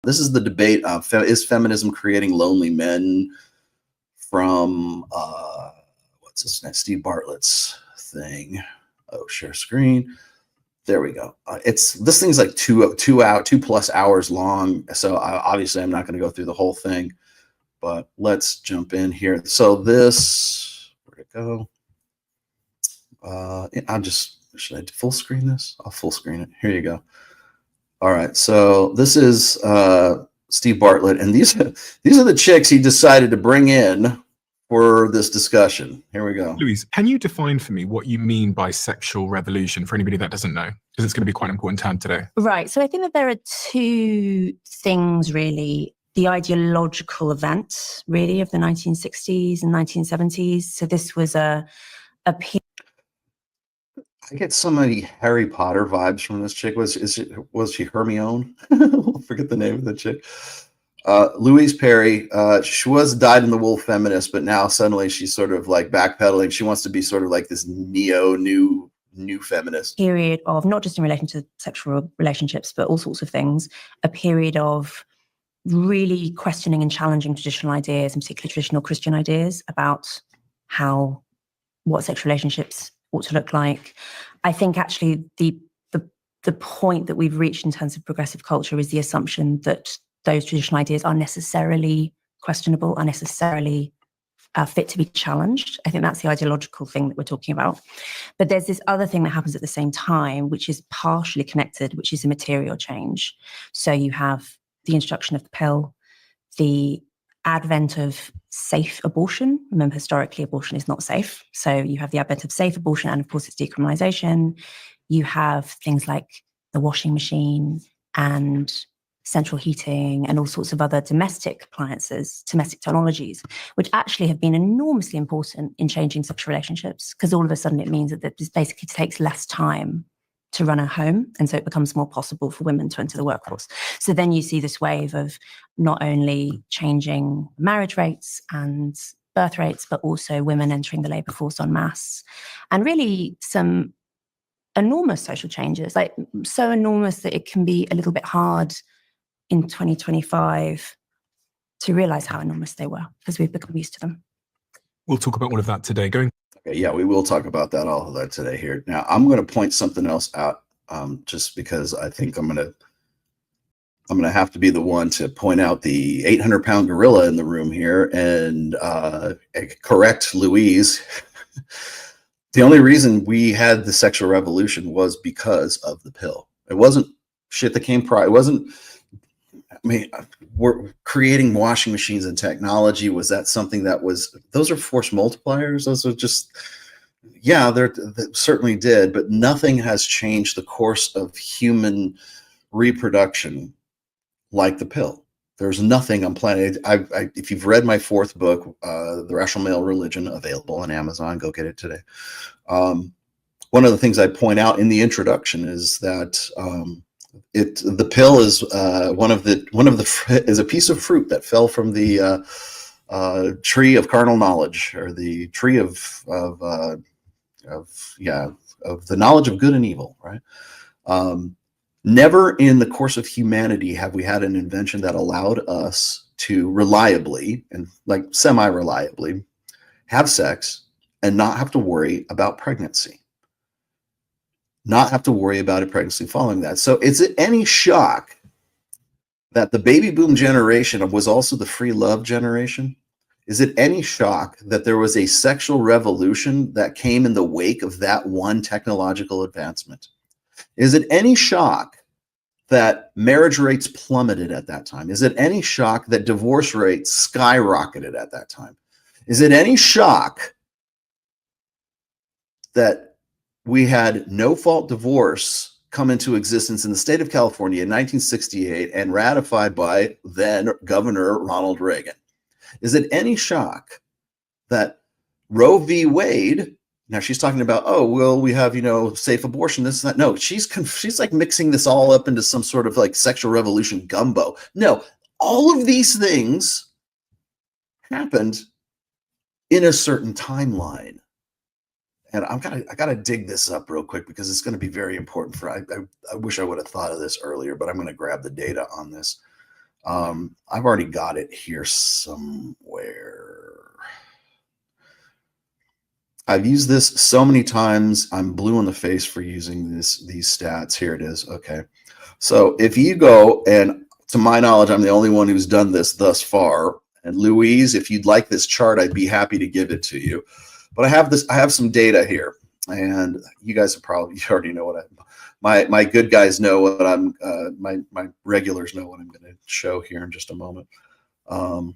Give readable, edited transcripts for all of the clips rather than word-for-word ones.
this is the debate of is feminism creating lonely men, from what's his name, Steve Bartlett's thing. Oh, share screen. There we go. This thing's like 2+ hours long. So obviously I'm not going to go through the whole thing, but let's jump in here. So this, where'd it go? Should I full screen this? I'll full screen it. Here you go. All right. So this is Steve Bartlett, and these are the chicks he decided to bring in for this discussion. Here we go. Louise, can you define for me what you mean by sexual revolution for anybody that doesn't know? Because it's going to be quite an important term today. Right. So I think that there are two things, really. The ideological event, really, of the 1960s and 1970s. So this was a period. I get so many Harry Potter vibes from this chick. Was she Hermione? I forget the name of the chick. Louise Perry, she died in the wool feminist, but now suddenly she's sort of like backpedaling. She wants to be sort of like this new feminist. Period of, not just in relation to sexual relationships, but all sorts of things, a period of really questioning and challenging traditional ideas, and particularly traditional Christian ideas about what sexual relationships ought to look like. I think actually the point that we've reached in terms of progressive culture is the assumption that those traditional ideas are necessarily questionable, are necessarily fit to be challenged. I think that's the ideological thing that we're talking about. But there's this other thing that happens at the same time, which is partially connected, which is a material change. So you have the introduction of the pill, the advent of safe abortion. Remember, historically, abortion is not safe. So you have the advent of safe abortion, and of course, it's decriminalization. You have things like the washing machine and central heating and all sorts of other domestic appliances, domestic technologies, which actually have been enormously important in changing sexual relationships, because all of a sudden it means that this basically takes less time to run a home. And so it becomes more possible for women to enter the workforce. So then you see this wave of not only changing marriage rates and birth rates, but also women entering the labor force en masse, and really some enormous social changes, like so enormous that it can be a little bit hard in 2025 to realize how enormous they were, because we've become used to them. We'll talk about all of that today. Okay, yeah, we will talk about all of that today here. Now, I'm going to point something else out, just because I think I'm going to have to be the one to point out the 800-pound gorilla in the room here and correct Louise. The only reason we had the sexual revolution was because of the pill. It wasn't shit that came prior. It wasn't. I mean, we're creating washing machines and technology. Was that something that was, those are force multipliers? Those are just, yeah, they certainly did, but nothing has changed the course of human reproduction like the pill. There's nothing on planet. If you've read my fourth book, The Rational Male Religion, available on Amazon, go get it today. One of the things I point out in the introduction is that the pill is is a piece of fruit that fell from the tree of carnal knowledge, or the tree of the knowledge of good and evil, right? Never in the course of humanity have we had an invention that allowed us to reliably and like semi-reliably have sex and not have to worry about pregnancy. Not have to worry about a pregnancy following that. So is it any shock that the baby boom generation was also the free love generation? Is it any shock that there was a sexual revolution that came in the wake of that one technological advancement? Is it any shock that marriage rates plummeted at that time? Is it any shock that divorce rates skyrocketed at that time? Is it any shock that we had no-fault divorce come into existence in the state of California in 1968 and ratified by then Governor Ronald Reagan? Is it any shock that Roe v. Wade, now she's talking about, oh, well, we have, safe abortion, this and that. No, she's like mixing this all up into some sort of like sexual revolution gumbo. No, all of these things happened in a certain timeline. And I gotta dig this up real quick because it's going to be very important I wish I would have thought of this earlier, but I'm going to grab the data on this. I've already got it here somewhere. I've used this so many times. I'm blue in the face for using these stats. Here it is. Okay. So if you go, and to my knowledge, I'm the only one who's done this thus far. And Louise, if you'd like this chart, I'd be happy to give it to you. But I have some data here, and you guys you already know what my good guys know what I'm my regulars know what I'm going to show here in just a moment. What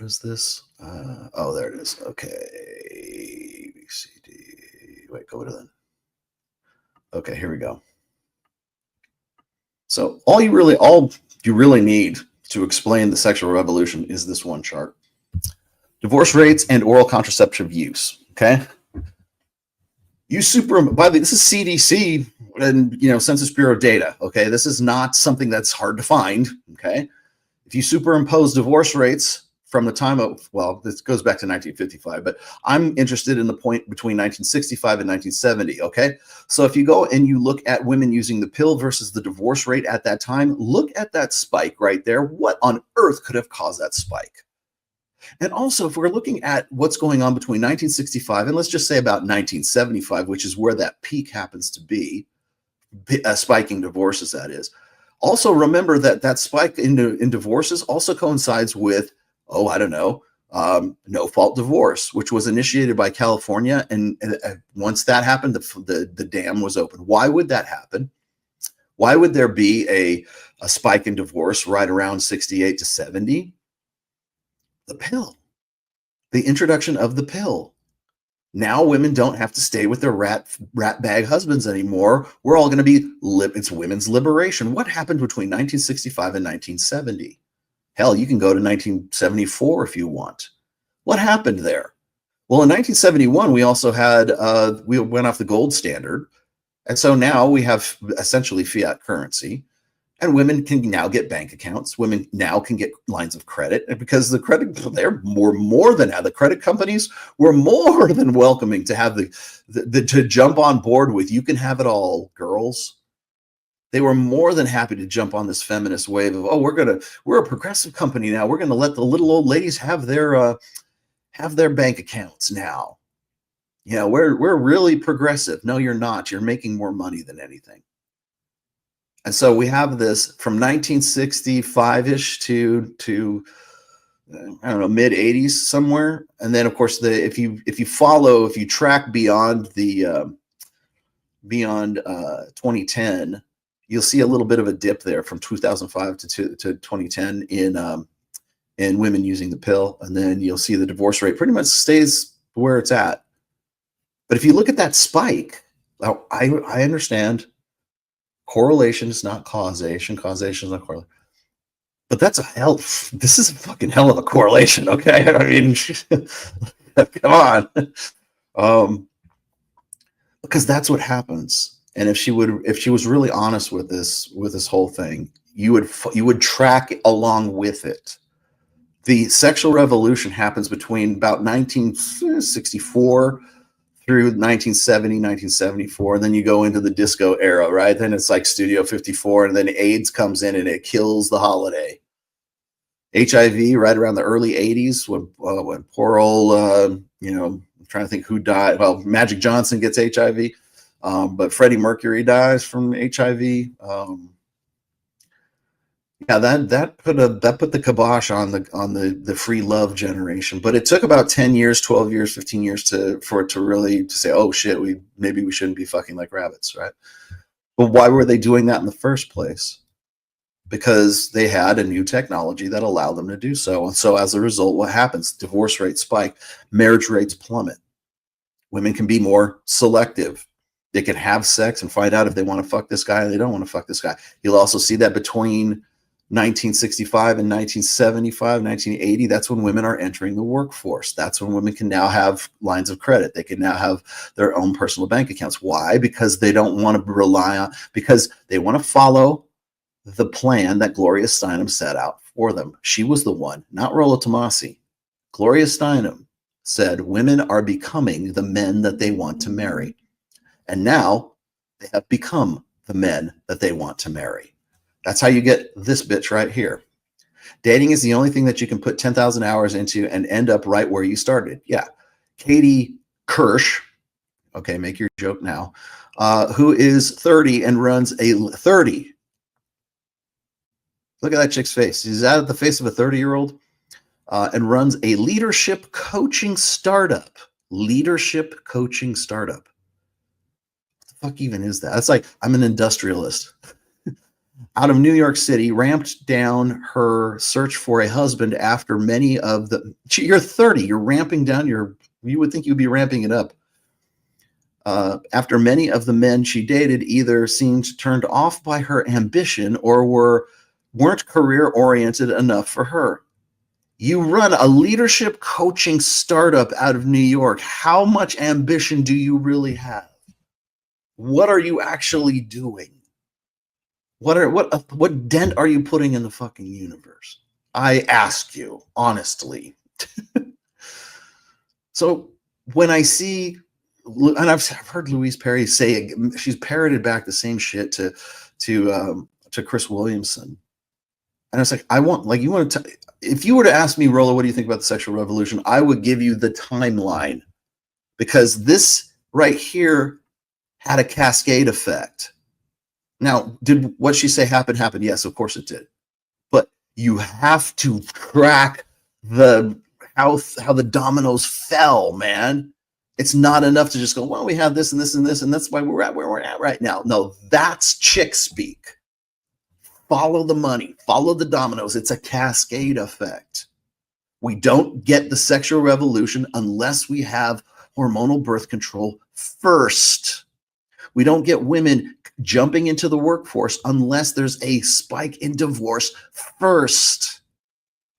is this? Oh, there it is. Okay, B, C, D. Wait, go to that. Okay, here we go. So all you really need to explain the sexual revolution is this one chart: divorce rates and oral contraceptive use. Okay. This is CDC and Census Bureau data. Okay, this is not something that's hard to find. Okay, if you superimpose divorce rates from the time of, well, this goes back to 1955, but I'm interested in the point between 1965 and 1970. Okay, so if you go and you look at women using the pill versus the divorce rate at that time, look at that spike right there. What on earth could have caused that spike? And also, if we're looking at what's going on between 1965 and let's just say about 1975, which is where that peak happens to be, spiking divorces, that is. Also, remember that spike in divorces also coincides with, no fault divorce, which was initiated by California. And once that happened, the dam was open. Why would that happen? Why would there be a spike in divorce right around 68 to 70? The pill, the introduction of the pill. Now women don't have to stay with their rat bag husbands anymore. We're all going to be, it's women's liberation. What happened between 1965 and 1970? Hell, you can go to 1974 if you want. What happened there? Well, in 1971, we also had, we went off the gold standard. And so now we have essentially fiat currency. And women can now get bank accounts. Women now can get lines of credit, and because the credit companies were more than welcoming to have to jump on board with, you can have it all, girls. They were more than happy to jump on this feminist wave of, we're a progressive company now. We're gonna let the little old ladies have their bank accounts now. Yeah, we're really progressive. No, you're not. You're making more money than anything. And so we have this from 1965-ish to I don't know, mid 80s somewhere. And then of course if you track beyond 2010, you'll see a little bit of a dip there from 2005 to 2010 in women using the pill. And then you'll see the divorce rate pretty much stays where it's at. But if you look at that spike, well, I understand correlation is not causation. Causation is not correlation. But this is a fucking hell of a correlation, okay? I mean, come on. Because that's what happens. And if she was really honest with this whole thing, you would track along with it. The sexual revolution happens between about 1964 through 1970, 1974, and then you go into the disco era, right? Then it's like Studio 54, and then AIDS comes in and it kills the holiday. HIV right around the early 80s when poor old, I'm trying to think who died. Well, Magic Johnson gets HIV, but Freddie Mercury dies from HIV. That put the kibosh on the free love generation. But it took about 10 years, 12 years, 15 years for it to really say, oh shit, maybe we shouldn't be fucking like rabbits, right? But why were they doing that in the first place? Because they had a new technology that allowed them to do so. And so as a result, what happens? Divorce rates spike, marriage rates plummet. Women can be more selective. They can have sex and find out if they want to fuck this guy or they don't want to fuck this guy. You'll also see that between 1965 and 1975, 1980, that's when women are entering the workforce. That's when women can now have lines of credit. They can now have their own personal bank accounts. Why? Because they don't want to rely on, because they want to follow the plan that Gloria Steinem set out for them. She was the one, not Rollo Tomassi. Gloria Steinem said women are becoming the men that they want to marry. And now they have become the men that they want to marry. That's how you get this bitch right here. Dating is the only thing that you can put 10,000 hours into and end up right where you started. Yeah. Katie Kirsch, okay, make your joke now, who is 30 and runs a 30. Look at that chick's face. She's out of the face of a 30-year-old and runs a leadership coaching startup. Leadership coaching startup. What the fuck even is that? That's like, I'm an industrialist. Out of New York City, ramped down her search for a husband after many of the, you're 30, you're ramping down you would think you'd be ramping it up. After many of the men she dated either seemed turned off by her ambition or weren't career oriented enough for her. You run a leadership coaching startup out of New York. How much ambition do you really have? What are you actually doing? What dent are you putting in the fucking universe? I ask you honestly. So when I see, and I've heard Louise Perry say, she's parroted back the same shit to Chris Williamson, and it's like, if you were to ask me, Rollo, what do you think about the sexual revolution? I would give you the timeline, because this right here had a cascade effect. Now, did what she say happen? Yes, of course it did. But you have to track how the dominoes fell, man. It's not enough to just go, well, we have this and this and this, and that's why we're at where we're at right now. No, that's chick speak. Follow the money, follow the dominoes. It's a cascade effect. We don't get the sexual revolution unless we have hormonal birth control first. We don't get women jumping into the workforce unless there's a spike in divorce first.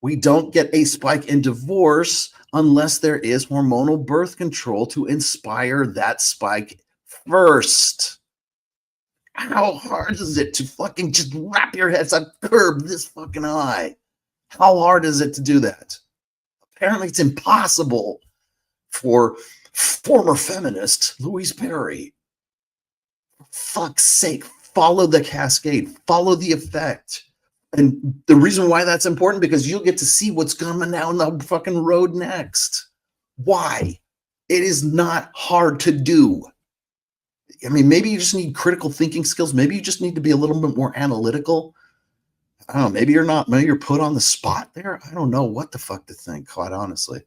We don't get a spike in divorce unless there is hormonal birth control to inspire that spike first. How hard is it to fucking just wrap your heads on curb this fucking high? How hard is it to do that? Apparently it's impossible for former feminist Louise Perry. Fuck's sake, follow the cascade, follow the effect. And the reason why that's important, because you'll get to see what's coming down the fucking road next. Why? It is not hard to do. I mean, maybe you just need critical thinking skills. Maybe you just need to be a little bit more analytical. I don't know. Maybe you're put on the spot there. I don't know what the fuck to think, quite honestly.